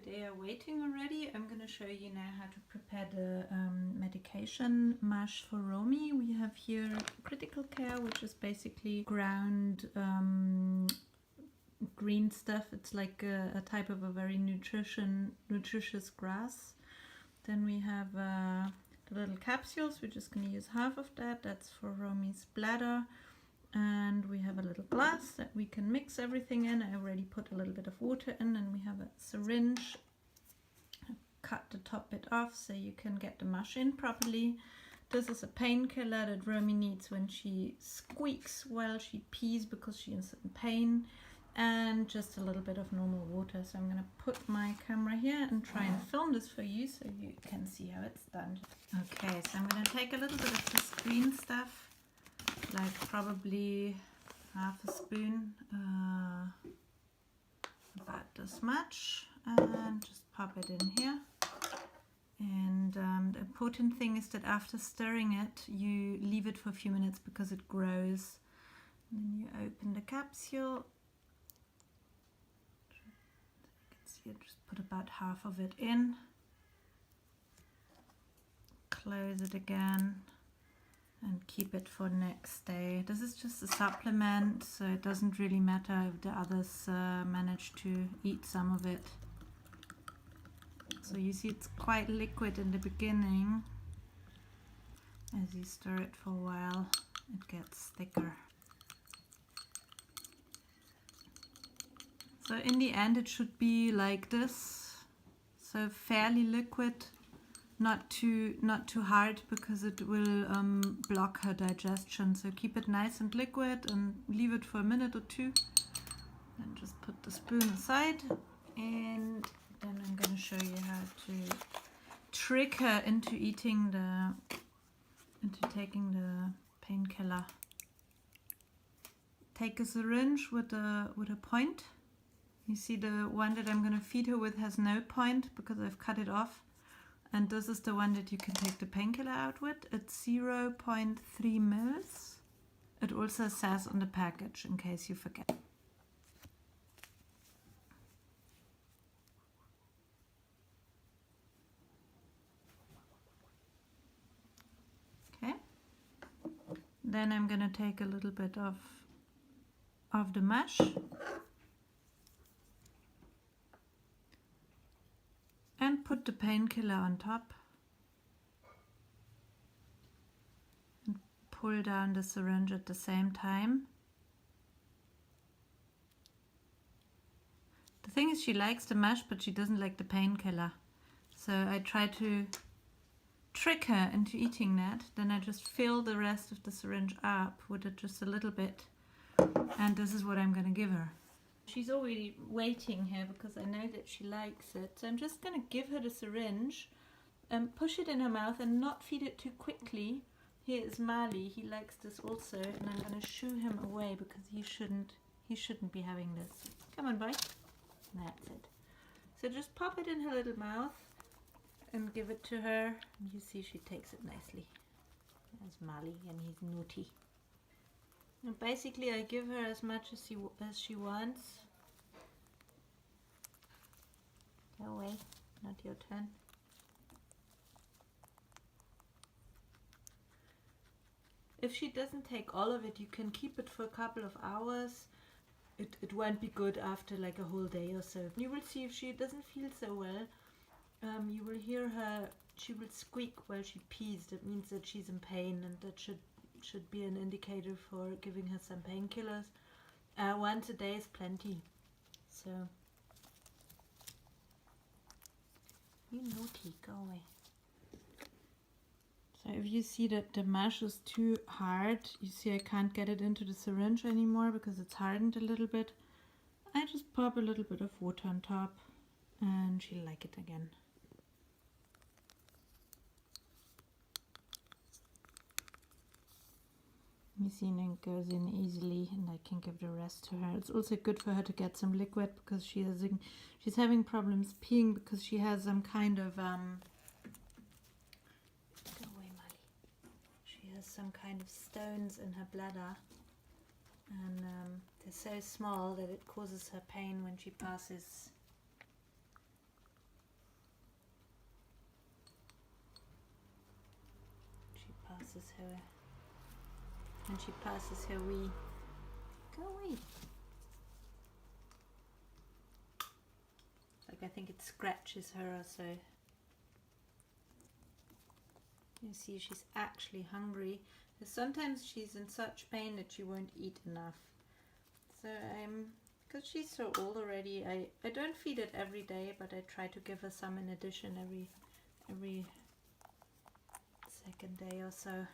they are waiting already. I'm going to show you now how to prepare the medication mash for Romy. We have here critical care, which is basically ground green stuff. It's like a type of a very nutritious grass. Then we have the little capsules. We're just going to use half of that. That's for Romy's bladder. And we have a little glass that we can mix everything in. I already put a little bit of water in, and we have a syringe. Cut the top bit off so you can get the mash in properly. This is a painkiller that Romy needs when she squeaks while she pees because she is in pain. And just a little bit of normal water. So I'm going to put my camera here and try and film this for you so you can see how it's done. Okay, so I'm going to take a little bit of this green stuff, like probably half a spoon, about this much, and just pop it in here. And the important thing is that after stirring it, you leave it for a few minutes because it grows. And then you open the capsule. You can see I just put about half of it in. Close it again. And keep it for next day. This is just a supplement, so it doesn't really matter if the others manage to eat some of it. So you see it's quite liquid in the beginning. As you stir it for a while, it gets thicker. So in the end it should be like this. So fairly liquid. Not too hard because it will block her digestion. So keep it nice and liquid and leave it for a minute or two. Then just put the spoon aside, and then I'm going to show you how to trick her into taking the painkiller. Take a syringe with a point. You see the one that I'm going to feed her with has no point because I've cut it off. And this is the one that you can take the painkiller out with. It's 0.3 mils. It also says on the package in case you forget. Okay. Then I'm going to take a little bit of the mash. And put the painkiller on top and pull down the syringe at the same time. The thing is, she likes the mash, but she doesn't like the painkiller. So I try to trick her into eating that. Then I just fill the rest of the syringe up with it just a little bit. And this is what I'm going to give her. She's already waiting here because I know that she likes it. So I'm just going to give her the syringe and push it in her mouth and not feed it too quickly. Here is Mali. He likes this also, and I'm going to shoo him away because he shouldn't be having this. Come on, boy. That's it. So just pop it in her little mouth and give it to her. And you see she takes it nicely. There's Mali, and he's naughty. And basically I give her as much as she wants. Go away, not your turn. If she doesn't take all of it, you can keep it for a couple of hours. It won't be good after like a whole day or so. You will see if she doesn't feel so well. You will hear her, she will squeak while she pees. That means that she's in pain, and that should be an indicator for giving her some painkillers. Once a day is plenty. So, you naughty, go away. So if you see that the mash is too hard, you see I can't get it into the syringe anymore because it's hardened a little bit. I just pop a little bit of water on top and she'll like it again. You see, and it goes in easily, and I can give the rest to her. It's also good for her to get some liquid because she's having problems peeing because she has some kind of go away, Molly. She has some kind of stones in her bladder, and they're so small that it causes her pain when she passes passes her wee. Go away. Like I think it scratches her or so. You see she's actually hungry. Sometimes she's in such pain that she won't eat enough. So because she's so old already, I don't feed it every day, but I try to give her some in addition every second day or so.